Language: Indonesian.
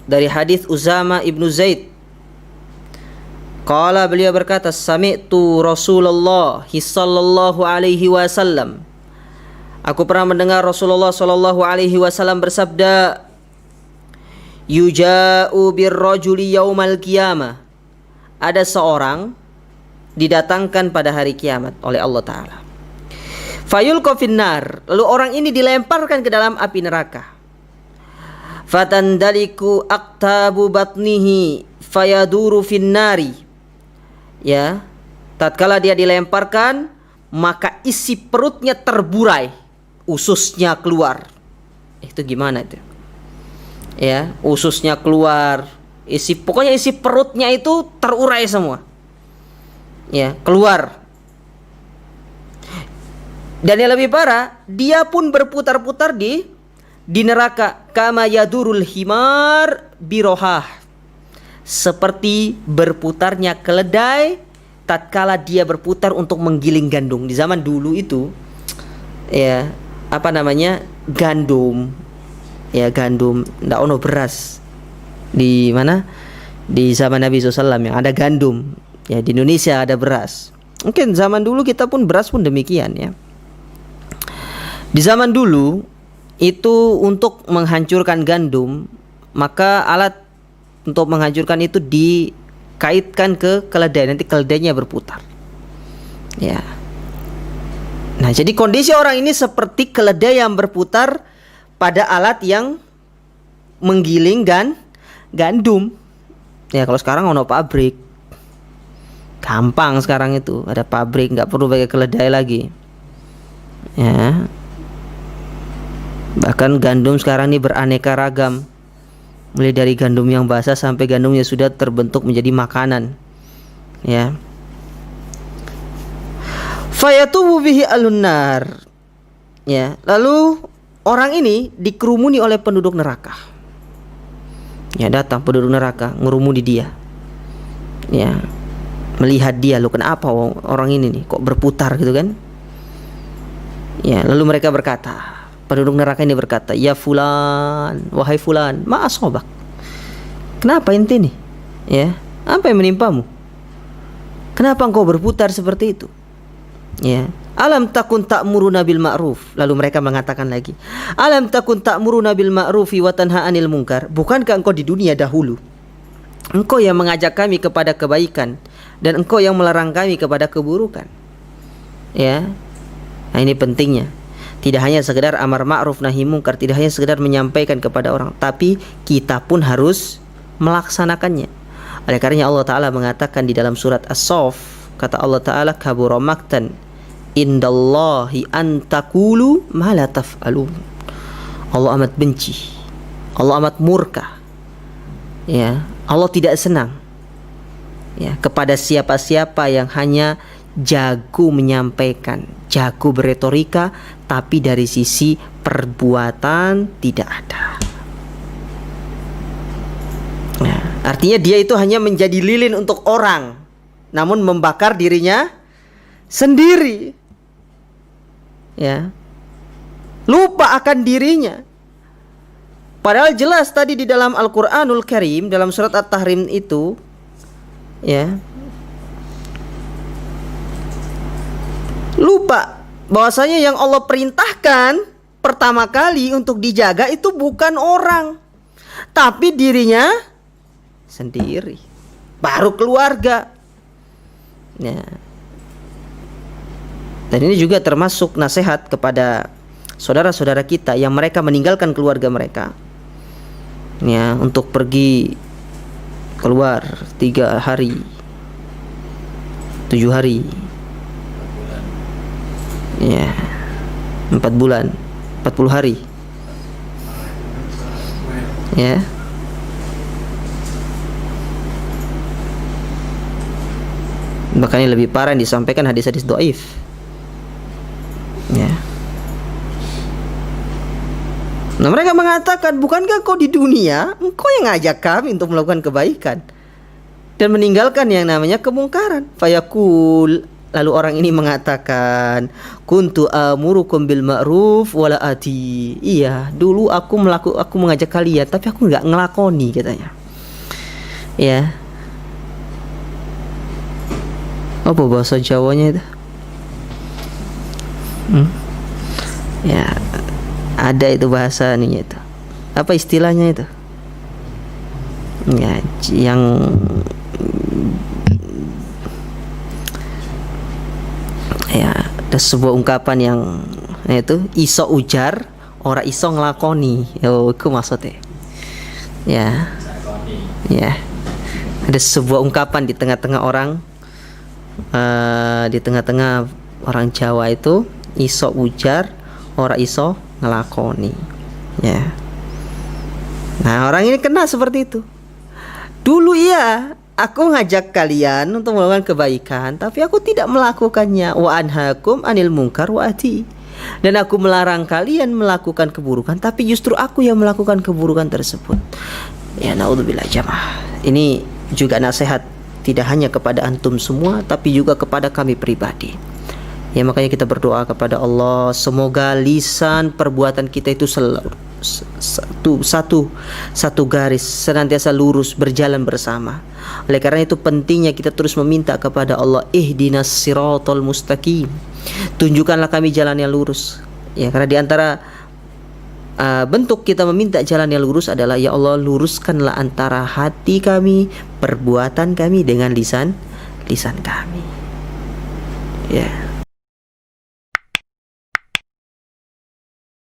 dari hadis Uzama ibnu Zaid. Qala, beliau berkata, sami'tu Rasulullah sallallahu alaihi wasallam. Aku pernah mendengar Rasulullah sallallahu alaihi wasallam bersabda, yuja'u birrajuli yaumal qiyamah. Ada seorang didatangkan pada hari kiamat oleh Allah Ta'ala. Fayulqa finnar. Lalu orang ini dilemparkan ke dalam api neraka. Fatandaliku aktabu batnihi fayaduru finnari. Ya, tatkala dia dilemparkan, maka isi perutnya terburai, ususnya keluar. Itu gimana itu? Ya, ususnya keluar, pokoknya isi perutnya itu terurai semua. Ya, keluar. Dan yang lebih parah, dia pun berputar-putar di neraka, kama yadurul himar birohah. Seperti berputarnya keledai tatkala dia berputar untuk menggiling gandum. Di zaman dulu itu, ya, apa namanya, gandum. Ya, gandum, ndak ono beras. Di mana? Di zaman Nabi SAW yang ada gandum. Ya, di Indonesia ada beras. Mungkin zaman dulu kita pun beras pun demikian, ya. Di zaman dulu itu untuk menghancurkan gandum, maka alat untuk menghancurkan itu dikaitkan ke keledai, nanti keledainya berputar. Ya. Nah, jadi kondisi orang ini seperti keledai yang berputar pada alat yang menggiling gandum. Ya, kalau sekarang ono pabrik, gampang sekarang itu, ada pabrik, nggak perlu pakai keledai lagi. Ya. Bahkan gandum sekarang ini beraneka ragam. Mulai dari gandum yang basah sampai gandumnya sudah terbentuk menjadi makanan. Ya. Fayatubu bihi alunnar. Ya, lalu orang ini dikerumuni oleh penduduk neraka. Ya, datang penduduk neraka ngerumuni dia. Ya. Melihat dia, loh kenapa orang ini nih kok berputar gitu kan? Ya, lalu mereka berkata, penduduk neraka ini berkata, ya fulan, wahai fulan, ma asobak. Kenapa ente nih? Ya, apa yang menimpamu? Kenapa engkau berputar seperti itu? Ya, alam takun ta'muruna bil ma'ruf. Lalu mereka mengatakan lagi, alam takun ta'muruna bil ma'rufi wa tanha 'anil munkar. Bukankah engkau di dunia dahulu engkau yang mengajak kami kepada kebaikan dan engkau yang melarang kami kepada keburukan? Ya. Nah, ini pentingnya. Tidak hanya sekedar amar ma'ruf nahi mungkar, tidak hanya sekedar menyampaikan kepada orang, tapi kita pun harus melaksanakannya. Oleh karenanya Allah Ta'ala mengatakan di dalam surat As-Saff, kata Allah Ta'ala, kabura maktan indallahi an taqulu ma la taf'alun. Allah amat benci, Allah amat murka, ya, Allah tidak senang, ya, kepada siapa-siapa yang hanya jago menyampaikan, jago beretorika, tapi dari sisi perbuatan tidak ada. Nah, artinya dia itu hanya menjadi lilin untuk orang, namun membakar dirinya sendiri. Ya, lupa akan dirinya. Padahal jelas tadi di dalam Al-Quranul Karim, dalam surat At-Tahrim itu, ya, lupa bahwasanya yang Allah perintahkan pertama kali untuk dijaga itu bukan orang, tapi dirinya sendiri, baru keluarga. Ya. Dan ini juga termasuk nasihat kepada saudara-saudara kita yang mereka meninggalkan keluarga mereka, ya, untuk pergi keluar 3 hari 7 hari, ya, 4 bulan 40 hari, ya. Bahkan yang lebih parah yang disampaikan hadis-hadis dhaif, ya. Nah, mereka mengatakan, bukankah kau di dunia engkau yang ngajak kami untuk melakukan kebaikan dan meninggalkan yang namanya kemungkaran? Fayaqul Lalu orang ini mengatakan, kuntu amurukum bil ma'ruf wala ati. Iya, dulu aku mengajak kalian tapi aku nggak ngelakoni, katanya. Ya. Apa bahasa Jawanya itu? Ya, ada itu bahasanya itu. Apa istilahnya itu? Ya, yang ya, ada sebuah ungkapan yang itu iso ujar ora iso nglakoni. Oh, itu maksudnya. Ya. Ya. Ada sebuah ungkapan di tengah-tengah orang di tengah-tengah orang Jawa itu, iso ujar ora iso nglakoni. Ya. Nah, orang ini kena seperti itu. Dulu iya, aku ngajak kalian untuk melakukan kebaikan, tapi aku tidak melakukannya. Wa anhakum anil munkar wa ati. Dan aku melarang kalian melakukan keburukan, tapi justru aku yang melakukan keburukan tersebut. Ya, naudzubillah jamaah. Ini juga nasihat tidak hanya kepada antum semua, tapi juga kepada kami pribadi. Ya, makanya kita berdoa kepada Allah, semoga lisan perbuatan kita itu satu garis, senantiasa lurus, berjalan bersama. Oleh karena itu pentingnya kita terus meminta kepada Allah, ihdinas siratal mustaqim, tunjukkanlah kami jalan yang lurus. Ya, karena di antara bentuk kita meminta jalan yang lurus adalah, ya Allah, luruskanlah antara hati kami, perbuatan kami dengan lisan kami. Ya.